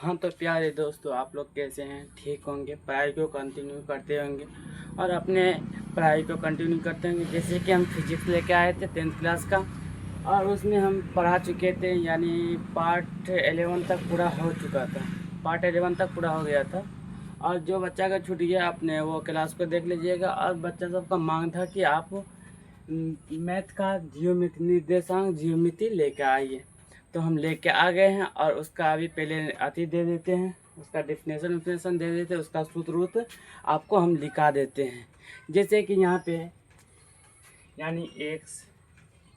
हाँ तो प्यारे दोस्तों, आप लोग कैसे हैं? ठीक होंगे, पढ़ाई को कंटिन्यू करते होंगे और अपने पढ़ाई को कंटिन्यू करते होंगे। जैसे कि हम फिजिक्स लेके आए थे 10th क्लास का, और उसमें हम पढ़ा चुके थे, यानी पार्ट 11 तक पूरा हो चुका था। पार्ट 11 तक पूरा हो गया था। और जो बच्चा का छूट गया, अपने वो क्लास को देख लीजिएगा। और बच्चा सबका मांग था कि आप मैथ का ज्योमेट्री, निर्देशांक ज्योमेट्री लेके आइए। तो हम लेके आ गए हैं, और उसका अभी पहले अति दे देते हैं, उसका डिफिनेशन दे देते हैं, उसका सूत्र आपको हम लिखा देते हैं। जैसे कि यहाँ पे यानी एक्स,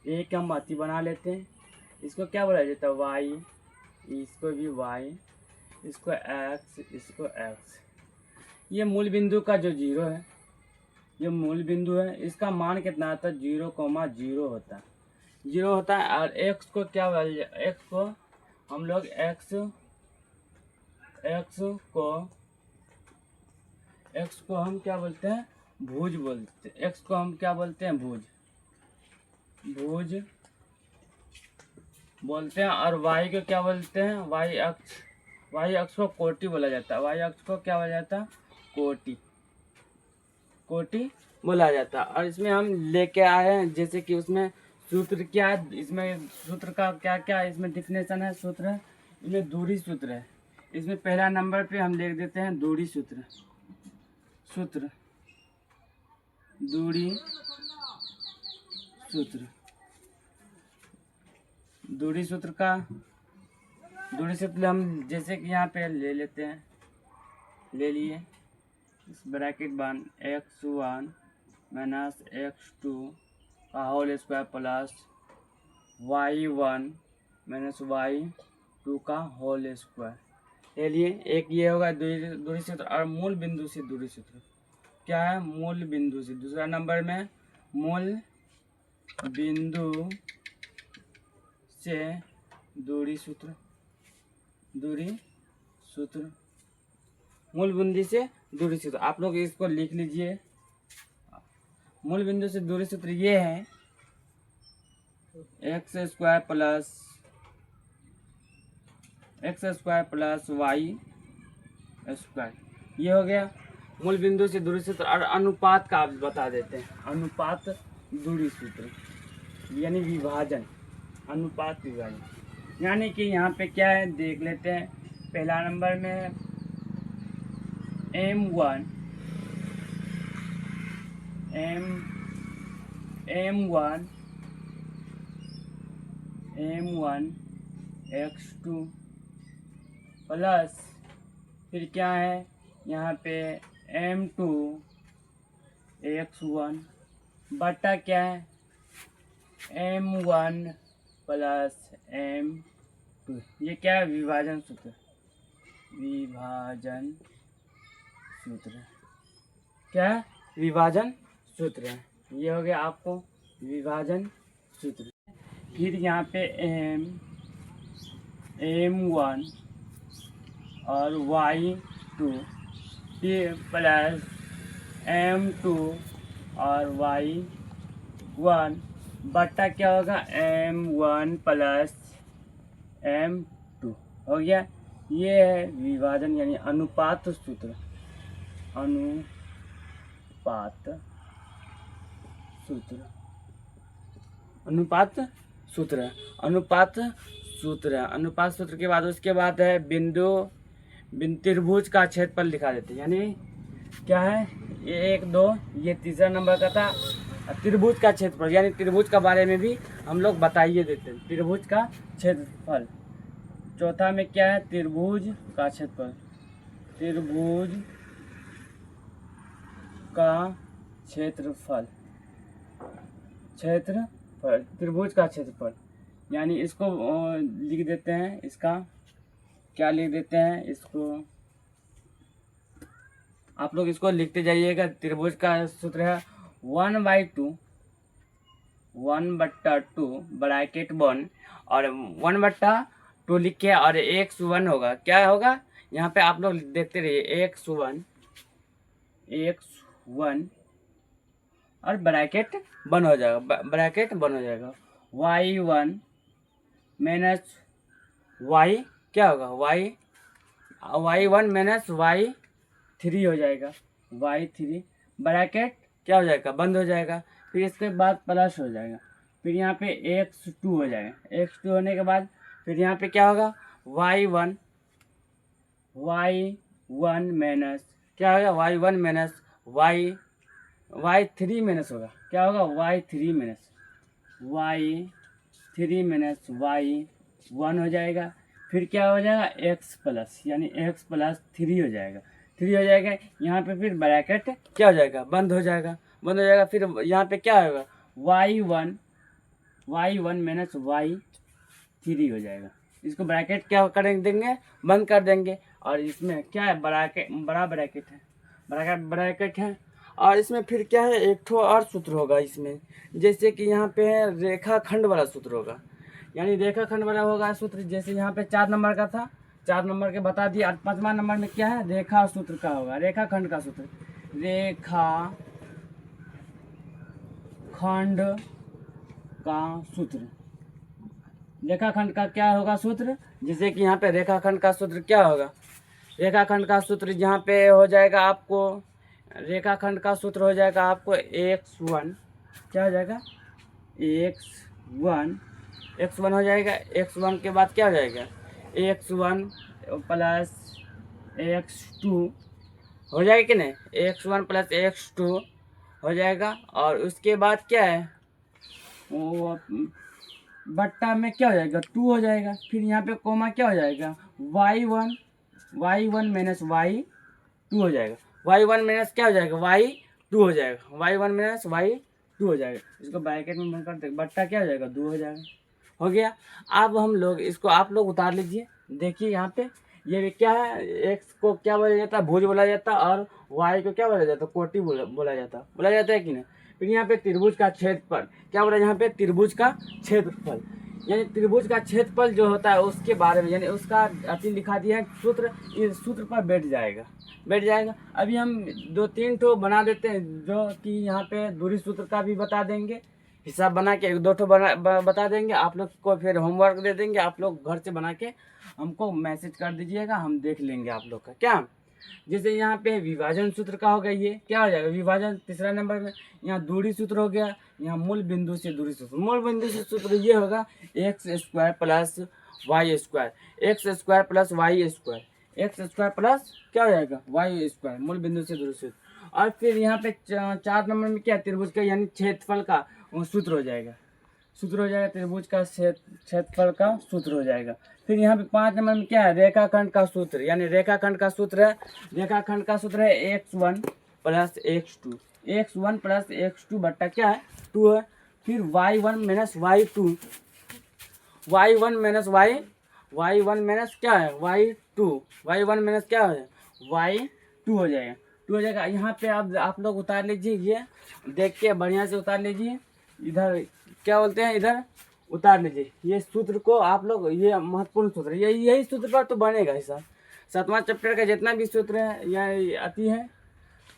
एक हम अति बना लेते हैं। इसको क्या बोला जाता है? वाई, इसको भी वाई, इसको एक्स, इसको एक्स। ये मूल बिंदु का जो जीरो है, ये मूल बिंदु है, इसका मान कितना आता है? 0,0 होता है, 0 होता है। और एक्स को क्या बोल, एक्स को हम लोग एक्स एक्स को हम क्या बोलते हैं? भुज बोलते हैं। एक्स को हम क्या बोलते हैं? भुज बोलते हैं। और वाई को क्या बोलते हैं? वाई अक्ष को कोटि बोला जाता है। वाई अक्ष को क्या बोला जाता है? कोटि बोला जाता है। और इसमें हम लेके आए हैं, जैसे कि उसमें सूत्र क्या है, इसमें सूत्र का क्या क्या है, इसमें डिफिनेशन है, सूत्र है, इसमें दूरी सूत्र है। इसमें पहला नंबर पे हम लिख देते हैं दूरी सूत्र। दूरी सूत्र दूरी सूत्र हम जैसे कि यहाँ पे ले लेते हैं, ले लिए। इस ब्रैकेट बन x1 माइनस x2 का whole square plus y1 minus y2 का होल स्क्वायर। ले लिए। एक ये होगा दूरी सूत्र। और मूल बिंदु से दूरी सूत्र क्या है? मूल बिंदु से। दूसरा नंबर में मूल बिंदु से दूरी सूत्र मूल बिंदु से दूरी सूत्र। आप लोग इसको लिख लीजिए। मूल बिंदु से दूरी सूत्र ये है, x square plus y square. ये हो गया मूल बिंदु से दूरी सूत्र। और अनुपात का आप बता देते हैं, अनुपात दूरी सूत्र यानी विभाजन, अनुपात विभाजन। यानी कि यहाँ पे क्या है देख लेते हैं। पहला नंबर में m1 x2 प्लस, फिर क्या है यहाँ पे m2 x1 बटा क्या है? m1 plus m2। ये क्या है? विभाजन सूत्र क्या है? विभाजन सूत्र है। ये हो गया आपको विभाजन सूत्र। फिर यहाँ पे m1 और y2 प्लस m2 और y1 बटा क्या होगा? m1 प्लस m2 हो गया। ये है विभाजन यानी अनुपात सूत्र। अनुपात सूत्र के बाद उसके बाद है बिंदु त्रिभुज का क्षेत्रफल लिखा देते हैं। यानी क्या है? ये 1 2, ये तीसरा नंबर का था। त्रिभुज का क्षेत्रफल यानी त्रिभुज का बारे में भी हम लोग बताइए देते हैं, त्रिभुज का क्षेत्रफल। चौथा में क्या है? त्रिभुज का क्षेत्रफल। त्रिभुज का क्षेत्रफल यानी इसको लिख देते हैं। इसका क्या लिख देते हैं? इसको आप लोग इसको लिखते जाइएगा। त्रिभुज का सूत्र है 1/2 ब्रैकेट 1 और 1/2 लिख के, और x1 होगा। क्या होगा यहाँ पे? आप लोग देखते रहिए। x1 और ब्रैकेट बंद हो जाएगा। y1 माइनस y क्या होगा? y1 माइनस y3 हो जाएगा, y3 ब्रैकेट क्या हो जाएगा, बंद हो जाएगा। फिर इसके बाद प्लस हो जाएगा, फिर यहाँ पे x2 हो जाएगा। x2 होने के बाद फिर यहाँ पे क्या होगा, y1 माइनस क्या होगा, y1 माइनस y3 माइनस होगा, क्या होगा, y3 माइनस y1 हो जाएगा। फिर क्या हो जाएगा, x प्लस यानी x प्लस 3 हो जाएगा, 3 हो जाएगा। यहाँ पे फिर ब्रैकेट क्या हो जाएगा, बंद हो जाएगा, बंद हो जाएगा। फिर यहाँ पे क्या होगा, y1 माइनस y3 हो जाएगा। इसको ब्रैकेट क्या कर देंगे, बंद कर देंगे। और इसमें क्या है, बड़ा ब्रैकेट है। और इसमें फिर क्या है, एक ठो और सूत्र होगा इसमें, जैसे कि यहाँ पे है रेखाखंड वाला सूत्र होगा, यानी रेखाखंड वाला होगा सूत्र। जैसे यहाँ पे 4 नंबर का था, 4 नंबर के बता दिया। और 5वां नंबर में क्या है, रेखा सूत्र का होगा, रेखाखंड का सूत्र, रेखाखंड का सूत्र। रेखाखंड का क्या होगा सूत्र, जैसे कि यहाँ पे रेखाखंड का सूत्र क्या होगा, रेखाखंड का सूत्र यहाँ पे हो जाएगा आपको, रेखाखंड का सूत्र हो जाएगा आपको x1, क्या हो जाएगा, x1 हो जाएगा। x1 के बाद क्या हो जाएगा, x1 प्लस x2 हो जाएगा कि नहीं, x1 प्लस x2 हो जाएगा। और उसके बाद क्या है, वो बट्टा में क्या हो जाएगा, 2 हो जाएगा। फिर यहाँ पे कोमा क्या हो जाएगा, y1 माइनस y2 हो जाएगा, y1 माइनस क्या हो जाएगा, y2 हो जाएगा, y1 माइनस y2 हो जाएगा। इसको ब्रैकेट में बंद करते, बट्टा क्या हो जाएगा, 2 हो जाएगा, हो गया। अब हम लोग इसको आप लोग उतार लीजिए। देखिए यहाँ पे ये क्या है, x को क्या बोला जाता है, भुज बोला जाता है, और y को क्या बोला जाता है, कोटि बोला जाता है कि नहीं। फिर यहाँ पे त्रिभुज का क्षेत्रफल क्या बोला, यहाँ पे त्रिभुज का क्षेत्रफल, यानी त्रिभुज का क्षेत्रफल जो होता है उसके बारे में, यानी उसका अति लिखा दिया है सूत्र, इस सूत्र पर बैठ जाएगा। अभी हम 2-3 ठो बना देते हैं, जो कि यहाँ पे दूरी सूत्र का भी बता देंगे, हिसाब बना के 1-2 ठो बता देंगे। आप लोग को फिर होमवर्क दे देंगे, आप लोग घर से बना के हमको मैसेज कर दीजिएगा, हम देख लेंगे आप लोग का क्या। जैसे यहाँ पे विभाजन सूत्र का हो गया, ये क्या हो जाएगा, विभाजन 3रा नंबर में। यहाँ दूरी सूत्र हो गया, यहाँ मूल बिंदु से दूरी सूत्र, मूल बिंदु से सूत्र ये होगा x² plus y², x² plus y², x² plus क्या हो जाएगा, y², मूल बिंदु से दूरी सूत्र। और फिर यहाँ पे 4 नंबर में क्या, त्रिभुज का यानी क्षेत्रफल का सूत्र हो जाएगा, त्रिभुज का क्षेत्रफल का सूत्र हो जाएगा। फिर यहाँ पे 5 नंबर में क्या है, रेखाखंड का सूत्र, यानी रेखाखंड का सूत्र है x1 प्लस x2 बट्टा क्या है, 2 है। फिर y1 minus y2, y1 minus क्या है, y1 माइनस क्या है, y2 हो जाएगा, 2 हो जाएगा। यहाँ पे आप लोग उतार लीजिए, ये देख के बढ़िया से उतार लीजिए। इधर क्या बोलते हैं, इधर उतार लीजिए ये सूत्र को आप लोग, ये महत्वपूर्ण सूत्र, यही सूत्र पर तो बनेगा हिसाब। 7वां चैप्टर का जितना भी सूत्र है या आती है,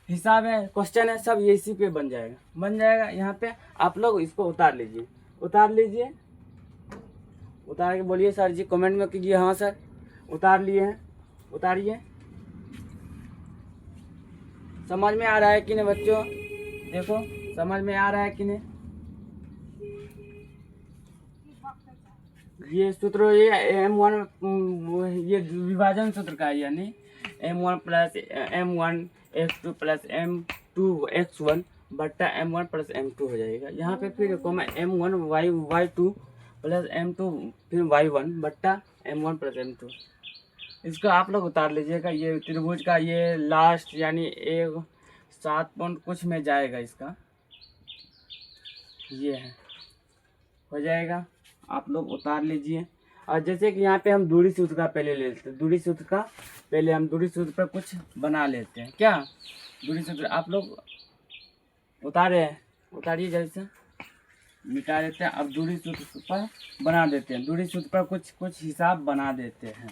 हिसाब है, क्वेश्चन है, सब इसी पे बन जाएगा। यहाँ पे आप लोग इसको उतार लीजिए, उतार के बोलिए सर जी, कमेंट में कीजिए हाँ सर उतार लिए हैं, उतारिए। समझ में आ रहा है कि नहीं बच्चों, देखो समझ में आ रहा है कि नहीं। ये सूत्र, ये m1, ये विभाजन सूत्र का है, यानी m1 plus m1 x2 plus m2 x1 बट्टा m1 प्लस m2 हो जाएगा। यहाँ पे फिर m1 y2 प्लस m2 फिर y1 बट्टा m1 प्लस m2। इसको आप लोग उतार लीजिएगा। ये त्रिभुज का ये लास्ट यानी 7 पॉइंट कुछ में जाएगा, इसका ये है, हो जाएगा। आप लोग उतार लीजिए। और जैसे कि यहाँ पे हम दूरी सूत्र का पहले ले लेते हैं, दूरी सूत्र पर कुछ बना लेते हैं क्या। दूरी सूत्र आप लोग उतारिए, जैसे मिटा देते हैं। अब दूरी सूत्र पर बना देते हैं, दूरी सूत्र पर कुछ हिसाब बना देते हैं।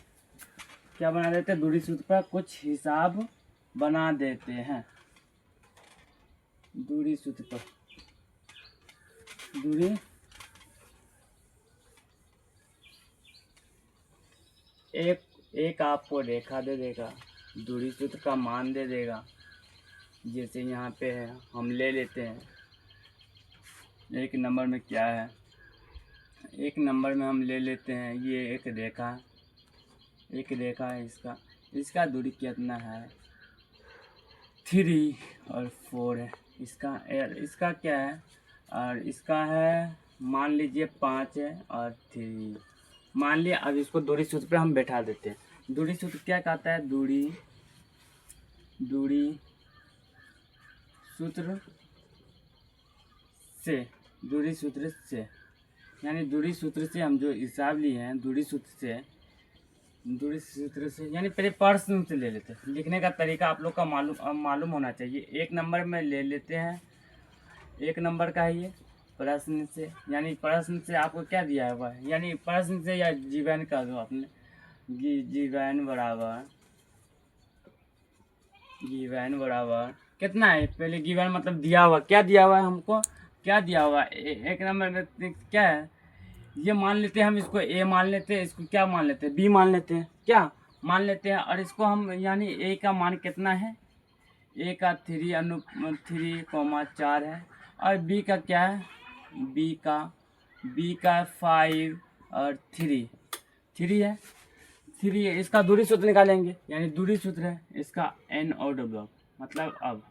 क्या बना देते हैं, दूरी सूत्र पर कुछ हिसाब बना देते हैं। दूरी सूत्र पर एक आपको रेखा दे देगा, दूरी सूत्र का मान दे देगा। जैसे यहाँ पे है, हम ले लेते हैं एक नंबर में क्या है, एक नंबर में हम ले लेते हैं ये एक रेखा है, इसका दूरी कितना है 3 और 4 है। इसका क्या है, और इसका है मान लीजिए 5 है और 3 मान लिया। अब इसको दूरी सूत्र पे हम बैठा देते हैं। दूरी सूत्र क्या कहता है, दूरी सूत्र से यानी दूरी सूत्र से हम जो हिसाब लिए हैं, दूरी सूत्र से यानी पहले प्रश्न से ले लेते हैं। लिखने का तरीका आप लोग का मालूम होना चाहिए। एक नंबर में ले लेते हैं, एक नंबर का है ये प्रश्न से, यानी प्रश्न से आपको क्या दिया हुआ है, यानी प्रश्न से या जीवन का दो आपने जीवन बराबर कितना है। पहले गिवन मतलब दिया हुआ, क्या दिया हुआ है हमको, क्या दिया हुआ है एक नंबर में क्या है, ये मान लेते हैं हम, इसको ए मान लेते हैं, इसको क्या मान लेते हैं बी मान लेते हैं, क्या मान लेते हैं। और इसको हम यानी ए का मान कितना है, ए का 3,4 है, और बी का क्या है, बी का 5 और 3 है, 3 है। इसका दूरी सूत्र निकालेंगे, यानी दूरी सूत्र है इसका NOW, मतलब अब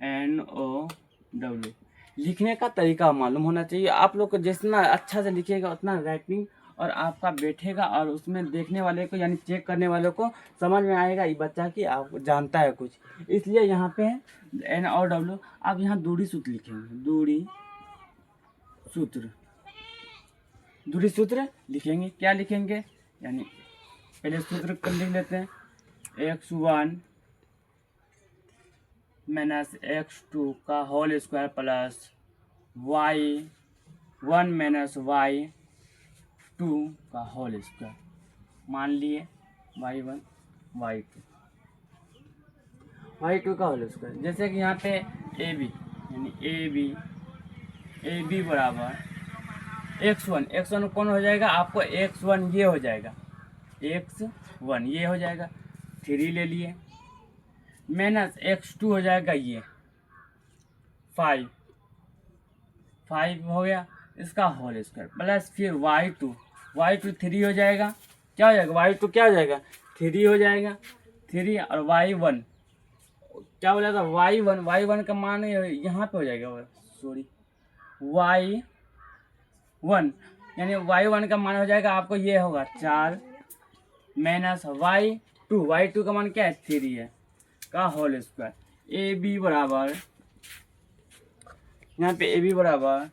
NOW। लिखने का तरीका मालूम होना चाहिए आप लोग को। जितना अच्छा से लिखिएगा उतना राइटिंग और आपका बैठेगा, और उसमें देखने वाले को यानी चेक करने वाले को समझ में आएगा ये बच्चा कि आप जानता है कुछ। इसलिए यहाँ पे NOW। आप यहाँ दूरी सूत्र लिखेंगे, दूरी सूत्र लिखेंगे। क्या लिखेंगे, यानी पहले सूत्र को लिख लेते हैं, x1 माइनस x2 का whole square plus y1 minus y2 का होल स्क्वायर। मान लिए y1 y2 का होल स्क्वायर। जैसे कि यहाँ पे AB यानी AB बराबर x1 कौन हो जाएगा, आपको x1 ये हो जाएगा, x1 ये हो जाएगा, 3 ले लिए, माइनस x2 हो जाएगा ये 5 हो गया, इसका होल स्क्वायर प्लस फिर y2 3 हो जाएगा, क्या हो जाएगा y2 क्या हो जाएगा 3 हो जाएगा, 3 और y1 क्या हो जाएगा, y1 का मान यहाँ पे हो जाएगा, सॉरी y1 यानी y1 का मान हो जाएगा आपको ये होगा 4 माइनस y2 का मान क्या है 3 है का होल स्क्वायर। AB बराबर यहाँ पे AB बराबर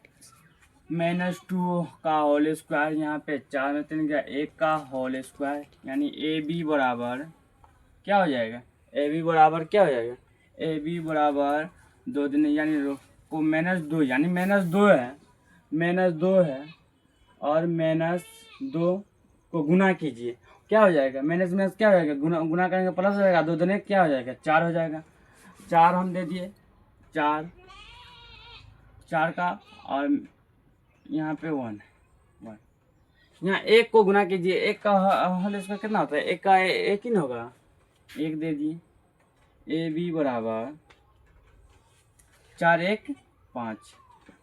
-2 का होल स्क्वायर, यहाँ पे 4 में 3 गया 1 का होल स्क्वायर, यानी AB बराबर क्या हो जाएगा, AB बराबर क्या हो जाएगा, AB बराबर 2 दिन यानी को -2 यानी -2 है और -2 को गुना कीजिए, क्या हो जाएगा, माइनस क्या हो जाएगा, गुना करेंगे प्लस हो जाएगा, 2 दिन क्या हो जाएगा 4 हो जाएगा। 4 हम दे दिए, 4 का, और यहाँ पे 1 यहाँ 1 को गुना कीजिए, 1 का होल स्क्वायर कितना होता है, 1 का 1 ही ना होगा, 1 दे दिए। AB बराबर 4 1 5।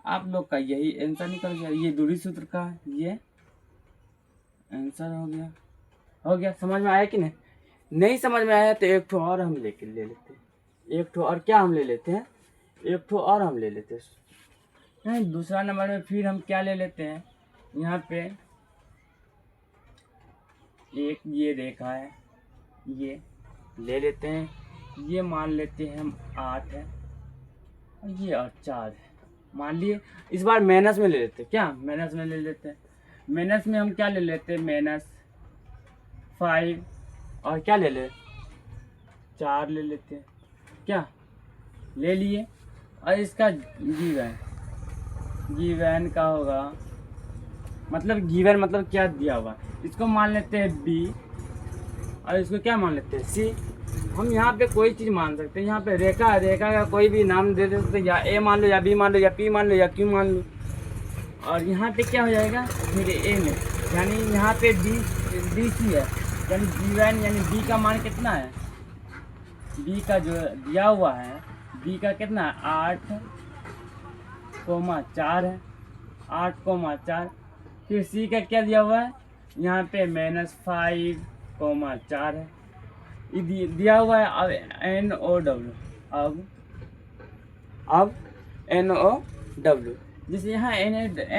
आप लोग का यही आंसर निकल गया, ये दूरी सूत्र का ये आंसर हो गया। समझ में आया कि नहीं समझ में आया तो एक ठो और हम ले लेते हैं, एक ठो और क्या हम ले लेते हैं, एक ठो और हम ले लेते हैं। दूसरा नंबर में फिर हम क्या ले लेते हैं, यहाँ पे एक ये रेखा है, ये ले लेते हैं, ये मान लेते हैं हम 8 है और ये और 4 है, मान लिए। इस बार माइनस में ले लेते हैं, क्या माइनस में ले लेते हैं, माइनस में हम क्या ले लेते हैं, -5 और क्या ले ले 4 ले लेते हैं, क्या ले लिए। और इसका गिवन का होगा, मतलब गिवन मतलब क्या दिया हुआ, इसको मान लेते हैं B और इसको क्या मान लेते हैं C। हम यहाँ पे कोई चीज़ मान सकते हैं, यहाँ पे रेखा का कोई भी नाम दे सकते हैं, या A मान लो या B मान लो या P मान लो या Q मान लो। और यहाँ पे क्या हो जाएगा फिर A में, यानी यहाँ पे BC है, यानी गिवन यानी बी का मान कितना है, बी का जो दिया हुआ है बी का कितना है 8,4 है, 8,4। फिर सी का क्या दिया हुआ है यहाँ पे -5,4 है, ये दिया हुआ है। अब NOW, अब NOW, जैसे यहाँ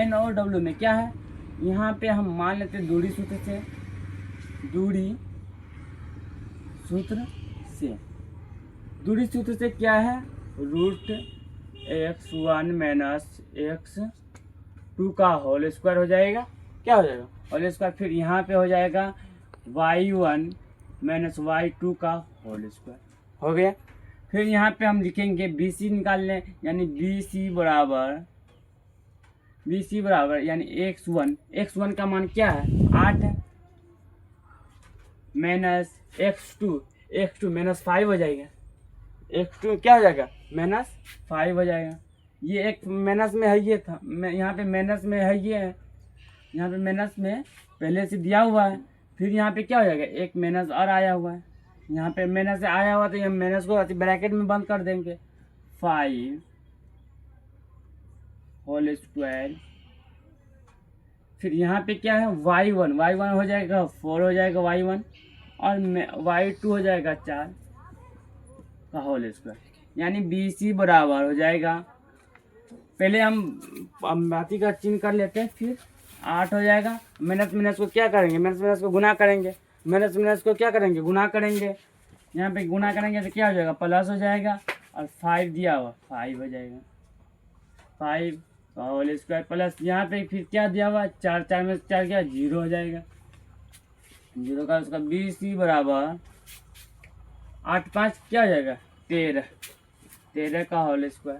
NOW में क्या है, यहाँ पे हम मान लेते हैं दूरी सूत्र से, दूरी सूत्र से क्या है √x1 - x2 का होल स्क्वायर हो जाएगा, क्या हो जाएगा होल स्क्वायर। फिर यहाँ पे हो जाएगा y1 - y2 का होल स्क्वायर, हो गया। फिर यहाँ पे हम लिखेंगे BC निकाल लें, यानी BC बराबर यानी x1 का मान क्या है 8 है, -x2 -5 हो जाएगा, x2 क्या हो जाएगा -5 हो जाएगा। ये एक माइनस में है, ये था यहाँ पे माइनस में है, ये है यहाँ पे माइनस में पहले से दिया हुआ है। फिर यहाँ पे क्या हो जाएगा एक माइनस और आया हुआ है, यहाँ पे माइनस आया हुआ तो ये माइनस को ब्रैकेट में बंद कर देंगे, 5 होल स्क्वायर। फिर यहाँ पे क्या है y1 हो जाएगा 4 हो जाएगा y1, और y2 हो जाएगा 4 का होल स्क्वायर, यानी BC बराबर हो जाएगा, पहले हम बाती का चिन्ह कर लेते हैं, फिर 8 हो जाएगा। माइनस को क्या करेंगे, माइनस को गुना करेंगे, माइनस को क्या करेंगे गुना करेंगे, यहाँ पे गुना करेंगे तो क्या हो जाएगा प्लस हो जाएगा, और 5 दिया हुआ 5 हो जाएगा, 5 का होल स्क्वायर प्लस यहाँ पे फिर क्या दिया हुआ 4 में 4 क्या 0 हो जाएगा, 0 का उसका BC बराबर 8 5 क्या हो जाएगा 13 का होल स्क्वायर,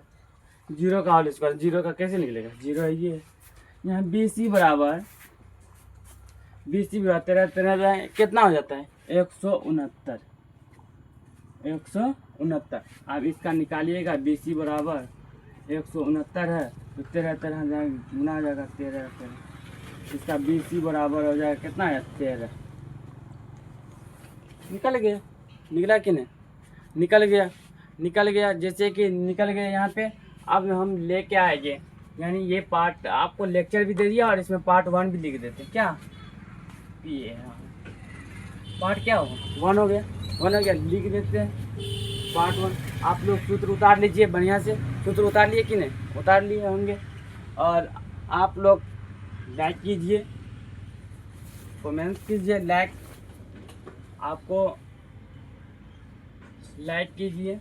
0 का होल स्क्वायर, 0 का कैसे निकलेगा 0 है ये। यहाँ BC बराबर 13 कितना हो जाता है 169। अब इसका निकालिएगा, BC बराबर 169 है तो 13 गुना हो जाएगा 13, इसका BC बराबर हो जाएगा कितना है 13। निकल गया, निकला कि नहीं, निकल गया जैसे कि निकल गया। यहाँ पे अब हम लेके आएंगे, यानी ये पार्ट आपको लेक्चर भी दे दिया और इसमें पार्ट 1 भी लिख देते हैं, क्या ये पार्ट क्या होगा 1 हो गया, लिख देते हैं पार्ट 1। आप लोग सूत्र उतार लीजिए बढ़िया से, सूत्र उतार लिए कि नहीं, उतार लिए होंगे। और आप लोग लाइक कीजिए, कमेंट्स कीजिए, आपको लाइक कीजिए,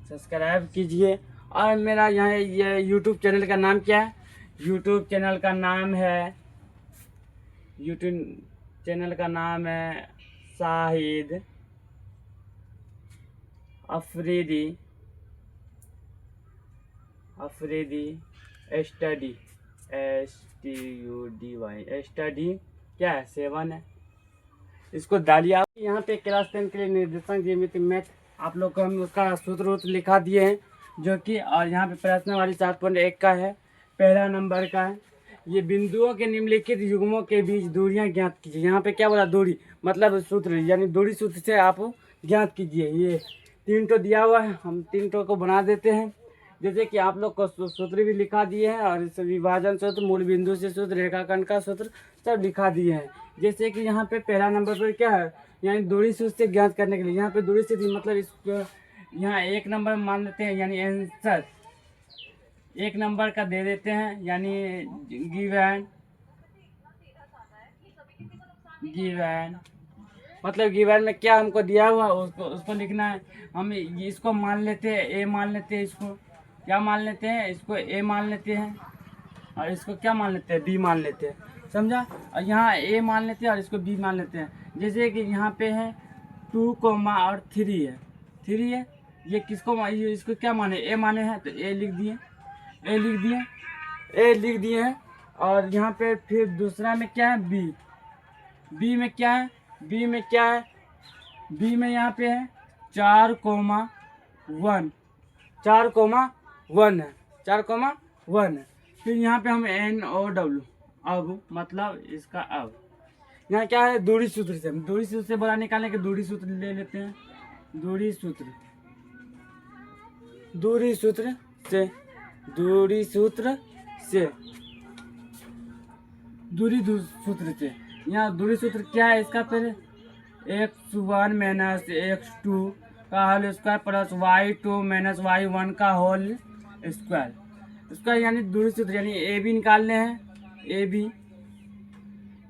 सब्सक्राइब कीजिए। और मेरा यहाँ ये यूट्यूब चैनल का नाम क्या है, यूट्यूब चैनल का नाम है शाहिद अफरीदी स्टडी, स्टडी क्या है 7 है, इसको डालिए आप। यहाँ पे क्लास 10 के लिए निर्देशांक ज्यामिति मैथ आप लोग को हम उसका सूत्र लिखा दिए हैं, जो कि और यहाँ पे प्रश्न वाली 7.1 का है, पहला नंबर का है। ये बिंदुओं के निम्नलिखित युग्मों के बीच दूरियां ज्ञात कीजिए। यहाँ पे क्या बोला दूरी मतलब सूत्र, यानी दूरी सूत्र से आप ज्ञात कीजिए। ये 3 तो दिया हुआ है, हम 3 तो को बना देते हैं, जैसे कि आप लोग को सूत्र भी लिखा दिए हैं, और इस विभाजन सूत्र, मूल बिंदु से सूत्र, रेखाखंड का सूत्र सब लिखा दिए हैं। जैसे कि यहाँ पे पहला नंबर पर क्या है, यानी दूरी सूत्र से ज्ञात करने के लिए, यहाँ पे दूरी से मतलब इसको यहाँ 1 नंबर मान लेते हैं, यानी आंसर 1 नंबर का दे देते हैं, यानी गिवन मतलब गिवन में क्या हमको दिया हुआ उसको लिखना है। हम इसको मान लेते हैं ए, मान लेते हैं इसको क्या मान लेते हैं, इसको ए मान लेते हैं, और इसको क्या मान लेते हैं बी मान लेते हैं, समझा। और यहाँ ए मान लेते हैं और इसको बी मान लेते हैं। जैसे कि यहाँ पे है 2, और 3 है, ये किसको इसको क्या माने ए माने हैं, तो ए लिख दिए हैं। और यहाँ पे फिर दूसरा में क्या है बी में क्या है, बी में यहाँ पे है 4,1 है, फिर यहाँ पे हम NOW अब मतलब इसका अब यहाँ क्या है, दूरी सूत्र से, हम दूरी सूत्र से बड़ा निकालने के दूरी सूत्र ले लेते हैं। दूरी सूत्र से दूरी सूत्र से सूत्र से यहाँ दूरी सूत्र क्या है इसका, पहले x1 माइनस x2 का whole square plus y2 minus y1 का होल स्क्वायर। इसका यानी दूरी सूत्र यानी ए बी निकालने हैं। ए बी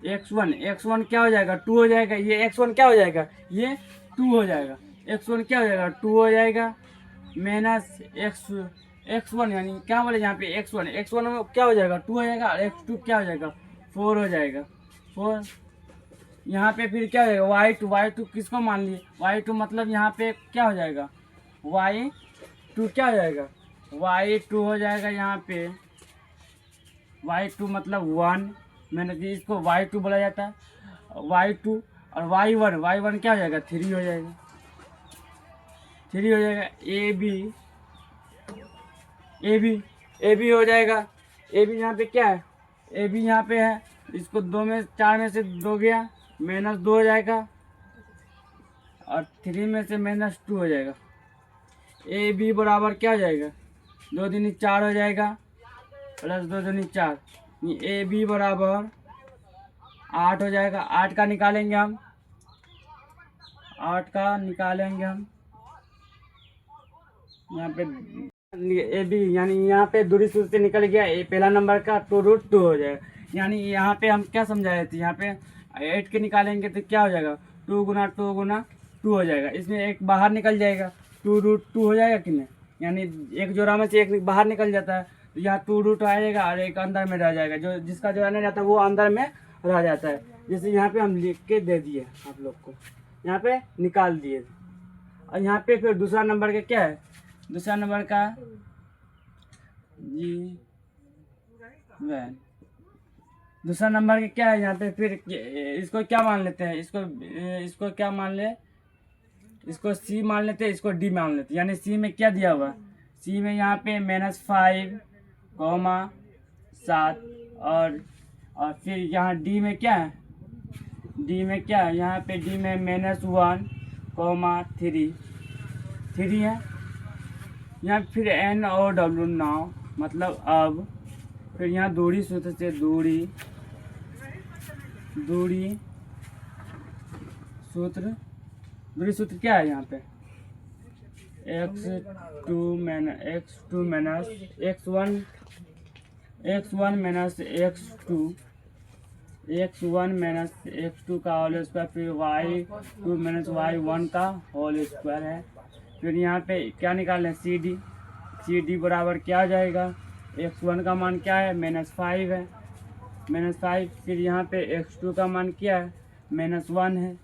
x1 क्या हो जाएगा, 2 हो जाएगा। ये x1 क्या हो जाएगा, ये 2 हो जाएगा। x1 क्या हो जाएगा, 2 हो जाएगा माइनस x1 यानी क्या बोले यहाँ पे x1 में क्या हो जाएगा, 2 हो जाएगा। और x2 क्या हो जाएगा, 4 हो जाएगा। 4 यहाँ पे फिर क्या हो जाएगा, y2 किसको मान लिए, y2 मतलब यहाँ पे क्या हो जाएगा, y2 क्या हो जाएगा, y2 हो जाएगा यहाँ पे y2 मतलब 1, मैंने कि इसको y2 बोला जाता है। y2 और y1 क्या हो जाएगा, 3 हो जाएगा। 3 हो जाएगा। ए बी हो जाएगा। ए बी यहाँ पे क्या है, ए बी यहाँ पे है, इसको 4 में से 2 गया, -2 हो जाएगा और 3 में से -2 हो जाएगा। ए बी बराबर क्या हो जाएगा, 2 दूनी 4 हो जाएगा प्लस 2 दूनी 4। ए बी बराबर 8 हो जाएगा। 8 का निकालेंगे हम, 8 का निकालेंगे हम यहाँ पे ए बी यानी यहाँ पे दूरी सूत्र से निकल गया ए पहला नंबर का, तो √2 हो जाएगा। यानी यहाँ पे हम क्या समझाए थे, यहाँ पे 8 के निकालेंगे तो क्या हो जाएगा, 2 गुना 2 हो जाएगा। इसमें एक बाहर निकल जाएगा, 2√2 हो जाएगा कि नहीं, यानी एक जोड़ा में से एक बाहर निकल जाता है, तो यहाँ 2 आएगा और एक अंदर में रह जाएगा। जो जिसका जो आने जाता है वो अंदर में रह जाता है। जैसे यहाँ पे हम लिख के दे दिए आप लोग को, यहाँ पे निकाल दिए। और यहाँ पे फिर दूसरा नंबर का क्या है, दूसरा नंबर का जी दूसरा नंबर का क्या है, यहाँ पे फिर इसको क्या मान लेते हैं, इसको क्या मान ले, इसको सी मान लेते हैं, इसको डी मान लेते हैं। यानी सी में क्या दिया हुआ, सी में यहाँ पे -5, 7 और फिर यहाँ डी में क्या है, डी में क्या है, यहाँ पे डी में -1, 3 है। यहाँ फिर NOW नाउ मतलब अब, फिर यहाँ दूरी सूत्र से दूरी सूत्र क्या है यहाँ पे, x2 minus x1 minus x2 का होल स्क्वायर, फिर y2 माइनस y1 का होल स्क्वायर है। फिर यहाँ पे क्या निकाल लें, सी डी बराबर क्या हो जाएगा, x1 का मान क्या है, -5 है, -5। फिर यहाँ पे x2 का मान क्या है, -1 है,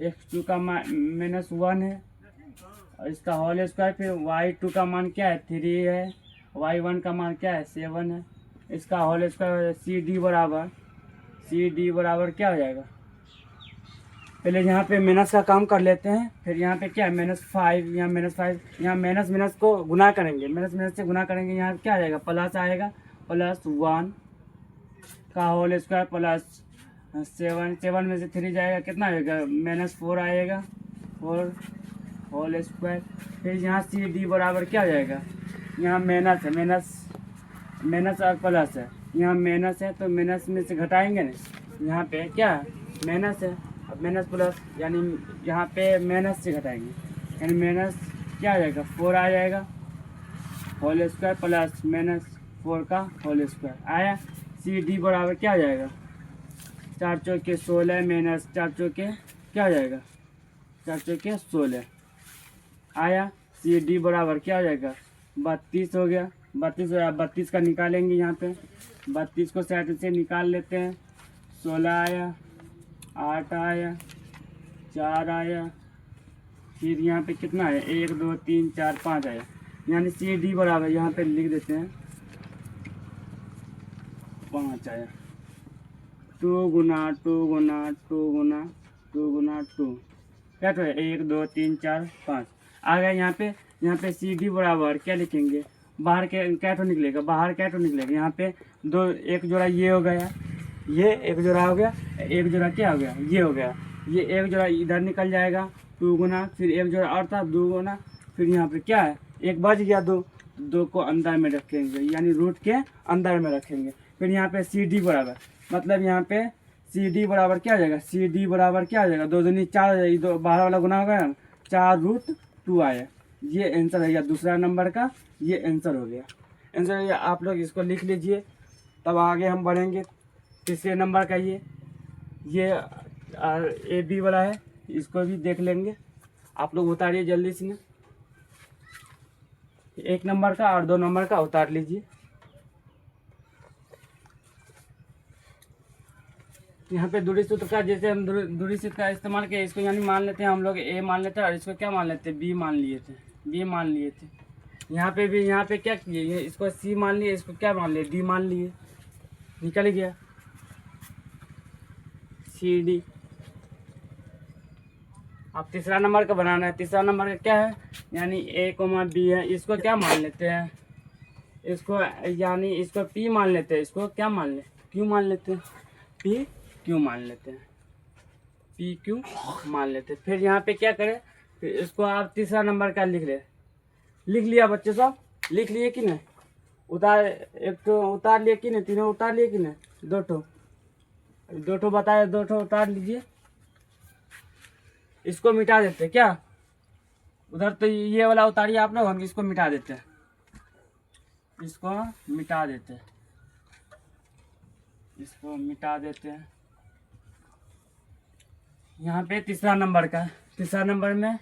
x2 का मान -1 है और इसका होल स्क्वायर। फिर y2 का मान क्या है, 3 है, y1 का मान क्या है, 7 है, इसका होल स्क्वायर। सी डी बराबर क्या हो जाएगा, पहले यहाँ पे माइनस का काम कर लेते हैं। फिर यहाँ पे क्या है, -5, यहाँ -5, यहाँ माइनस को गुना करेंगे, माइनस से गुना करेंगे, यहाँ क्या आ जाएगा, प्लस आएगा, +1 का होल स्क्वायर प्लस 7 में से 3 जाएगा, कितना आएगा, -4 आएगा, 4 होल स्क्वायर। फिर यहाँ सी डी बराबर क्या हो जाएगा, यहाँ माइनस है, माइनस और प्लस है, यहाँ माइनस है तो माइनस में से घटाएंगे ना, यहाँ पे क्या है, माइनस है, अब माइनस प्लस यानी यहाँ पे माइनस से घटाएंगे, यानी माइनस क्या आ जाएगा, 4 आ जाएगा होल स्क्वायर प्लस -4 का होल स्क्वायर आया। सी डी बराबर क्या आ जाएगा, 4 चौके 16 माइनस 4 चौके क्या हो जाएगा, 4 चौके 16 आया। सी डी बराबर क्या हो जाएगा, 32 हो गया। 32 का निकालेंगे, यहाँ पे 32 को साइड से निकाल लेते हैं। 16 आया, 8 आया, 4 आया, फिर यहाँ पे कितना है, 1 2 3 4 5 आया। यानी सी डी बराबर यहाँ पे लिख देते हैं 5 आया। 2 गुना 2 गुना 2 गुना 2 गुना 2 क्या तो है, 1 2 3 4 5 आ गया। यहाँ पे सी डी बराबर क्या लिखेंगे, बाहर क्या तो निकलेगा, बाहर क्या तो निकलेगा। यहाँ पे दो, एक जोड़ा ये हो गया, ये एक जोड़ा हो गया, एक जोड़ा क्या हो गया, ये हो गया। ये एक जोड़ा इधर निकल जाएगा 2 गुना, फिर एक जोड़ा और था 2 गुना, फिर यहाँ पे क्या है, एक बच गया 2, 2 को अंदर में रखेंगे, यानी रूट के अंदर में रखेंगे। फिर यहाँ पे सी डी बराबर, मतलब यहाँ पे सी डी बराबर क्या आ जाएगा, सी डी बराबर क्या आ जाएगा, 2 दूनी 4 आ जाएगी, 2 12 वाला गुना होगा ना, 4√2 आया। ये आंसर है गया दूसरा नंबर का, ये आंसर हो गया। आंसर हो गया, आप लोग इसको लिख लीजिए, तब आगे हम बढ़ेंगे। तीसरे नंबर का ये ए बी वाला है, इसको भी देख लेंगे। आप लोग उतारिए जल्दी से ना, 1 नंबर का और 2 नंबर का उतार लीजिए। यहाँ पे दूरी सूत्र का, जैसे हम दूरी सूत्र का इस्तेमाल किया, इसको यानी मान लेते हैं हम लोग ए मान लेते हैं, और इसको क्या मान लेते हैं, बी मान लिए थे, बी मान लिए थे। यहाँ पे भी, यहाँ पे क्या किए, इसको सी मान लिए, इसको क्या मान लिए, डी मान लिए, निकल गया सी डी। अब तीसरा नंबर का बनाना है। तीसरा नंबर का क्या है, यानी ए कोमा बी है, इसको क्या मान लेते हैं, इसको यानी इसको पी मान लेते हैं, इसको क्या मान ले, क्यू मान लेते हैं, पी क्यू मान लेते हैं, पी क्यू मान लेते हैं। फिर यहाँ पे क्या करें, फिर इसको आप तीसरा नंबर का लिख लिया बच्चे सब, लिख लिए कि नहीं, एक तो उतार लिए कि नहीं, तीनों उतार लिए कि नहीं, 2 ठो बताए, 2 ठो उतार लीजिए। इसको मिटा देते हैं क्या, उधर तो ये वाला उतारिए आप लोग, हम इसको मिटा देते हैं, इसको मिटा देते हैं, इसको मिटा देते हैं। यहाँ पे तीसरा नंबर का, तीसरा नंबर में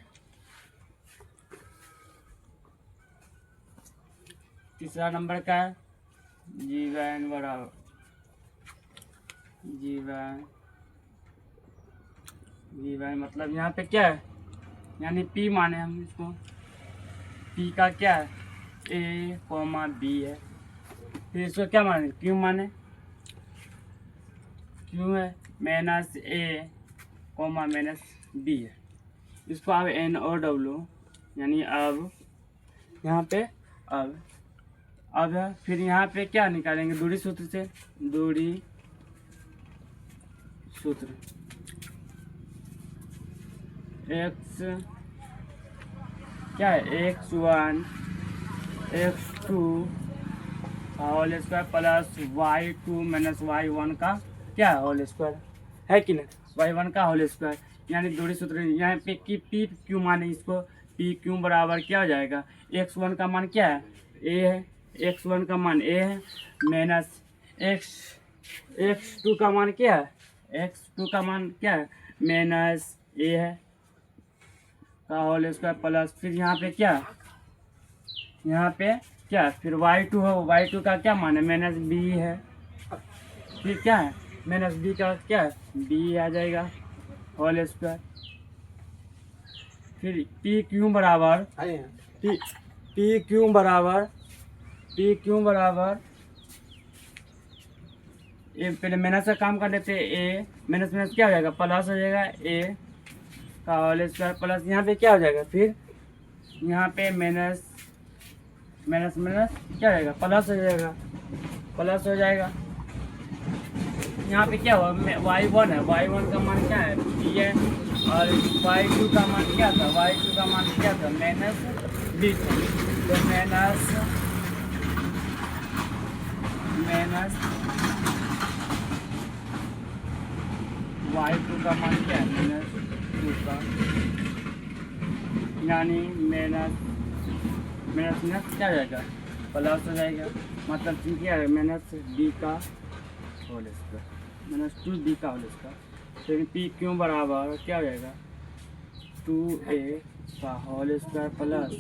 तीसरा नंबर का है G1 बराबर G1 मतलब यहाँ पे क्या है, यानी P माने हम इसको, P का क्या है, A कोमा B है। फिर इसको क्या माने, Q माने, Q है minus A comma minus B है। इसको अब NOW यानी अब, यहाँ पे अब है। फिर यहाँ पे क्या निकालेंगे, दूरी सूत्र से, दूरी सूत्र x क्या है, x1 x2 whole square plus y2 minus y1 का क्या है होल स्क्वायर है कि नहीं, y1 का होल स्क्वायर, यानी दूरी सूत्र। यहाँ पे कि पी क्यू माने, इसको पी क्यू बराबर क्या हो जाएगा, x1 का मान क्या है, a है, x1 का मान a है, माइनस x2 का मान क्या है, x2 का मान क्या है, माइनस a है का होल स्क्वायर प्लस, फिर यहाँ पे क्या, यहाँ पे क्या, फिर y2 हो, y2 का क्या मान है, माइनस b है, फिर क्या है, माइनस b का क्या है, b आ जाएगा होल स्क्वायर। फिर पी क्यू बराबर ये पहले माइनस का काम कर लेते हैं, ए माइनस माइनस क्या हो जाएगा, प्लस हो जाएगा, ए का होल स्क्वायर प्लस, यहाँ पे क्या हो जाएगा, फिर यहाँ पे माइनस माइनस माइनस क्या हो जाएगा, प्लस हो जाएगा, प्लस हो जाएगा। यहाँ पे क्या हुआ, y1 है, y1 का मान क्या है, b है, और y2 का मान क्या था, y2 का मान क्या था, माइनस b था, तो माइनस y2 का मान क्या है, माइनस 2 का, यानी माइनस क्या हो जाएगा, प्लस हो जाएगा, मतलब क्या है, माइनस b का होल स्क्वायर, माइनस 2b का होल स्क्वायर। फिर पी क्यों बराबर क्या हो जाएगा, 2a का whole square plus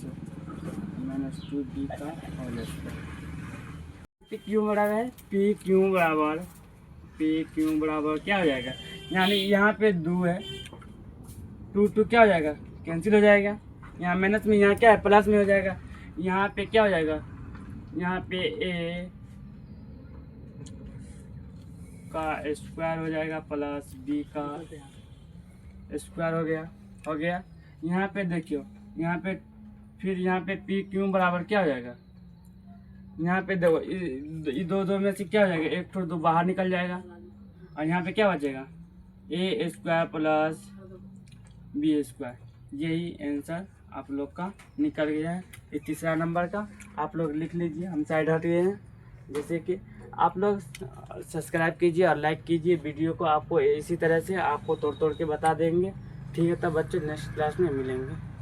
minus 2b का होल स्क्वायर। पी क्यों बराबर क्या हो जाएगा, यानी यहाँ पे 2 है, 2 क्या हो जाएगा, कैंसिल हो जाएगा, यहाँ माइनस में यहाँ क्या है, प्लस में हो जाएगा, यहाँ पे क्या हो जाएगा, यहाँ पे a का स्क्वायर हो जाएगा प्लस b का स्क्वायर हो गया। यहाँ पे देखियो, यहाँ पे फिर यहाँ पे पी क्यू बराबर क्या हो जाएगा, यहाँ पे देखो दो दो में से क्या हो जाएगा, एक तो दो बाहर निकल जाएगा और यहाँ पे क्या बचेगा, ए स्क्वायर प्लस बी स्क्वायर। यही आंसर आप लोग का निकल गया है। ये तीसरा नंबर का आप लोग लिख लीजिए, हम साइड हट गए हैं। जैसे कि आप लोग सब्सक्राइब कीजिए और लाइक कीजिए वीडियो को, आपको इसी तरह से आपको तोड़ तोड़ के बता देंगे। ठीक है, तब बच्चों नेक्स्ट क्लास में मिलेंगे।